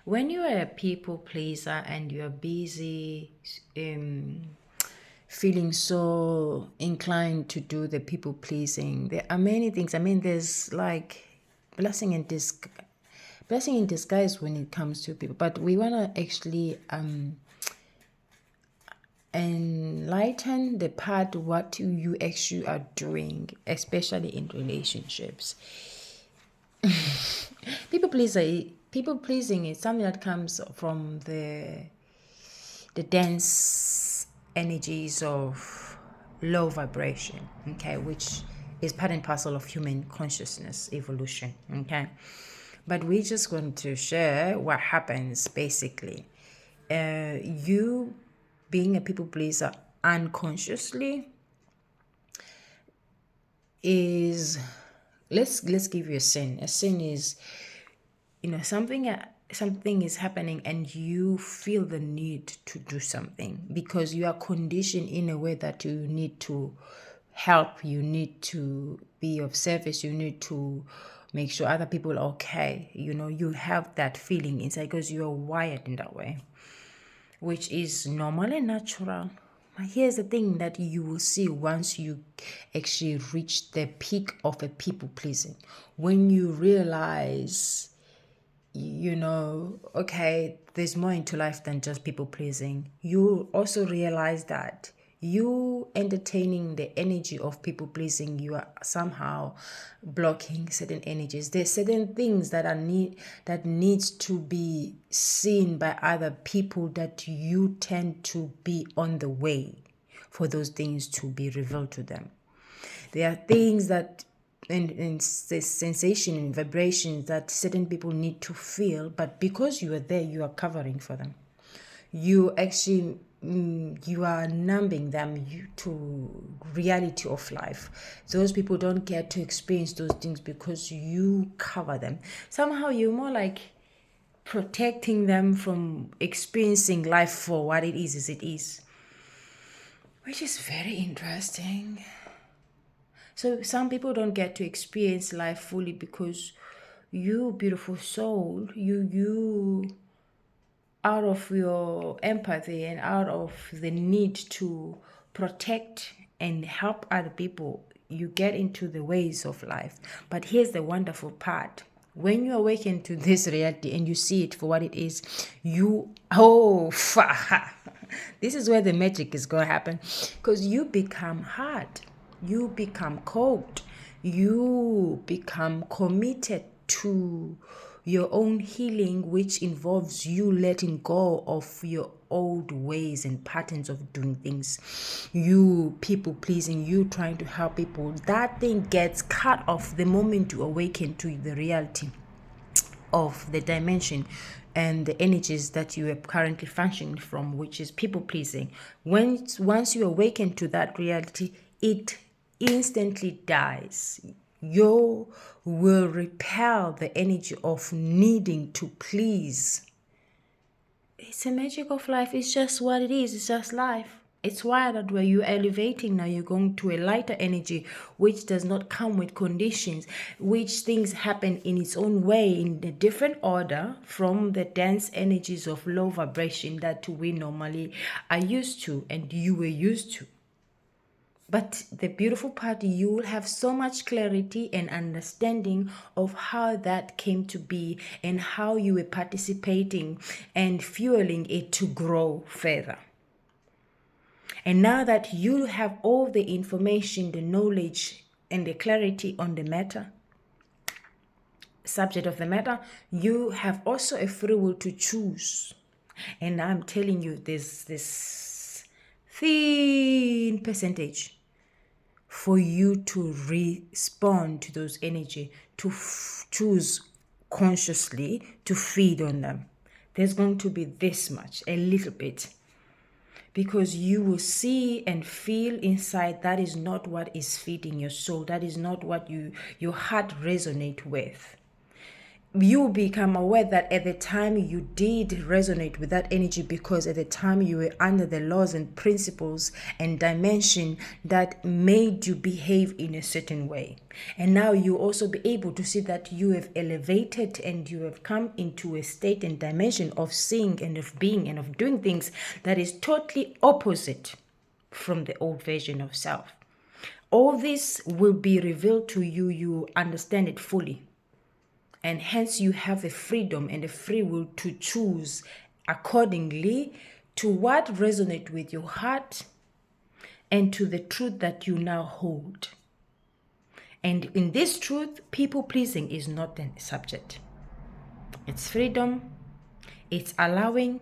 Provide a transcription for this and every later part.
When you are a people pleaser and you're busy feeling so inclined to do the people pleasing, there are many things. I mean, there's like blessing in disguise when it comes to people. But we want to actually enlighten the part what you actually are doing, especially in relationships. People pleasing is something that comes from the dense energies of low vibration, okay, which is part and parcel of human consciousness evolution, okay. But we're just going to share what happens basically. You being a people pleaser unconsciously is, let's give you a sin. A sin is, something is happening and you feel the need to do something because you are conditioned in a way that you need to help, you need to be of service, you need to make sure other people are okay. You have that feeling inside because you are wired in that way, which is normal and natural. But here's the thing that you will see once you actually reach the peak of a people pleasing. When you realize, okay, there's more into life than just people pleasing. You also realize that you entertaining the energy of people pleasing, you are somehow blocking certain energies. There's certain things that needs to be seen by other people that you tend to be on the way for those things to be revealed to them. There are things that and sensation and vibrations that certain people need to feel, but because you are there, you are covering for them. You actually you are numbing them to reality of life. Those people don't get to experience those things because you cover them. Somehow you're more like protecting them from experiencing life for what it is as it is, which is very interesting. So some people don't get to experience life fully because you, beautiful soul, you out of your empathy and out of the need to protect and help other people, you get into the ways of life. But here's the wonderful part. When you awaken to this reality and you see it for what it is, this is where the magic is going to happen, because you become hard, you become cold, you become committed to your own healing, which involves you letting go of your old ways and patterns of doing things. You people pleasing, you trying to help people, that thing gets cut off the moment you awaken to the reality of the dimension and the energies that you are currently functioning from, which is people pleasing. Once you awaken to that reality, it instantly dies. You will repel the energy of needing to please. It's a magic of life. It's just what it is. It's just life. It's why that where you're elevating now, you're going to a lighter energy, which does not come with conditions, which things happen in its own way, in a different order from the dense energies of low vibration that we normally are used to and you were used to. But the beautiful part, you will have so much clarity and understanding of how that came to be and how you were participating and fueling it to grow further. And now that you have all the information, the knowledge, and the clarity on the matter, subject of the matter, you have also a free will to choose. And I'm telling you, there's this thin percentage for you to respond to those energy, to choose consciously to feed on them. There's going to be this much, a little bit, because you will see and feel inside that is not what is feeding your soul. That is not what your heart resonate with. you become aware that at the time you did resonate with that energy, because at the time you were under the laws and principles and dimension that made you behave in a certain way. And now you also be able to see that you have elevated and you have come into a state and dimension of seeing and of being and of doing things that is totally opposite from the old version of self. All this will be revealed to you. You understand it fully. And hence you have the freedom and the free will to choose accordingly to what resonates with your heart and to the truth that you now hold. And in this truth, people pleasing is not the subject. It's freedom, it's allowing,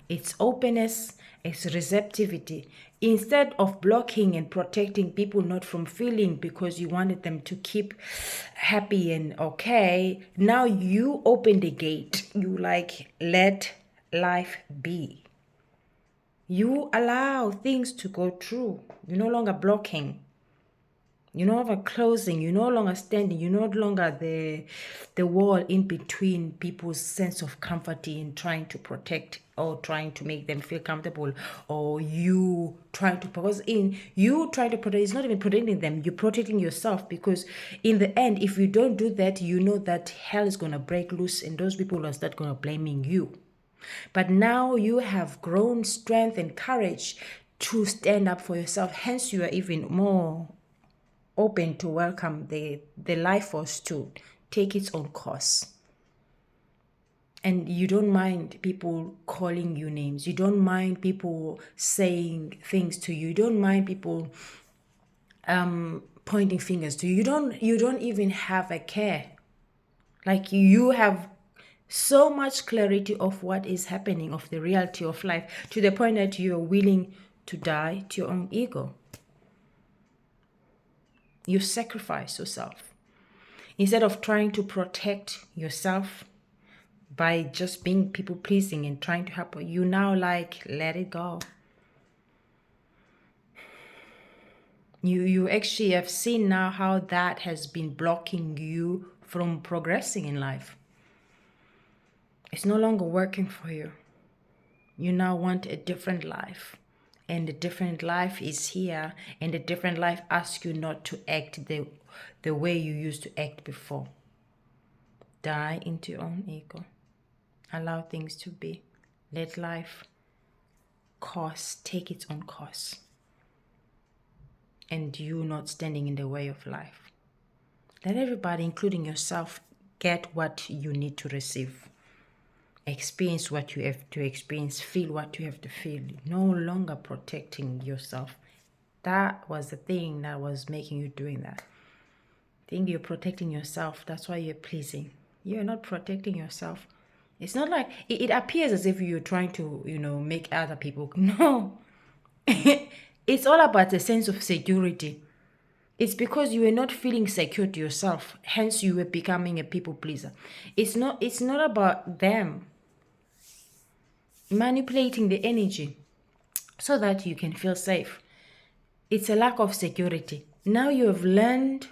it's openness, it's receptivity. Instead of blocking and protecting people not from feeling because you wanted them to keep happy and okay, now you open the gate. You let life be. You allow things to go through. You're no longer blocking. You're no longer closing. You're no longer standing. You're no longer the wall in between people's sense of comfort in trying to protect or trying to make them feel comfortable, or you trying to, because in you trying to protect, it's not even protecting them, you're protecting yourself, because in the end, if you don't do that, you know that hell is going to break loose and those people will start going to blaming you. But now you have grown strength and courage to stand up for yourself. Hence, you are even more open to welcome the life force to take its own course. And you don't mind people calling you names. You don't mind people saying things to you. You don't mind people pointing fingers to you. You don't even have a care. Like you have so much clarity of what is happening, of the reality of life, to the point that you're willing to die to your own ego. You sacrifice yourself. Instead of trying to protect yourself by just being people pleasing and trying to help, you now let it go. You actually have seen now how that has been blocking you from progressing in life. It's no longer working for you. You now want a different life. And a different life is here. And a different life asks you not to act the way you used to act before. Die into your own ego. Allow things to be. Let life take its own course. And you not standing in the way of life. Let everybody, including yourself, get what you need to receive. Experience what you have to experience. Feel what you have to feel. No longer protecting yourself. That was the thing that was making you doing that. Think you're protecting yourself. That's why you're pleasing. You're not protecting yourself. It's not like it appears as if you're trying to, make other people. No. It's all about a sense of security. It's because you were not feeling secure to yourself. Hence, you were becoming a people pleaser. It's not about them manipulating the energy so that you can feel safe. It's a lack of security. Now you have learned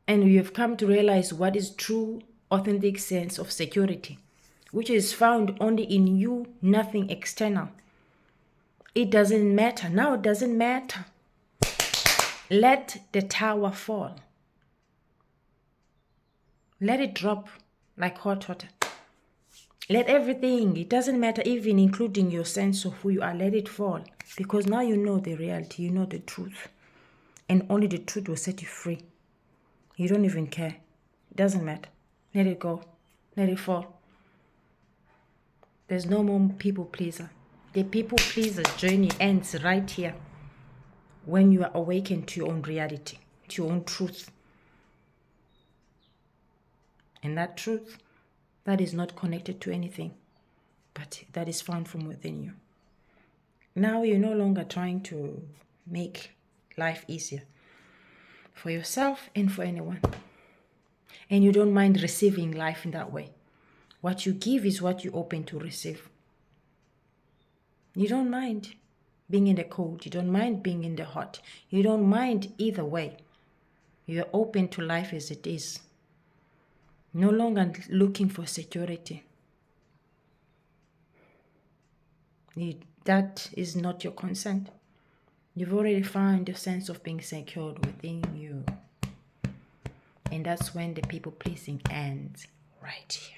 and you have come to realize what is true, authentic sense of security, which is found only in you, nothing external. It doesn't matter. Now it doesn't matter. Let the tower fall. Let it drop like hot water. Let everything, it doesn't matter, even including your sense of who you are, let it fall. Because now you know the reality, you know the truth. And only the truth will set you free. You don't even care. It doesn't matter. Let it go. Let it fall. There's no more people pleaser. The people pleaser journey ends right here. When you are awakened to your own reality, to your own truth. And that truth, that is not connected to anything, but that is found from within you. Now you're no longer trying to make life easier for yourself and for anyone. And you don't mind receiving life in that way. What you give is what you open to receive. You don't mind being in the cold. You don't mind being in the hot. You don't mind either way. You're open to life as it is. No longer looking for security. That is not your consent. You've already found your sense of being secured within you. And that's when the people pleasing ends right here.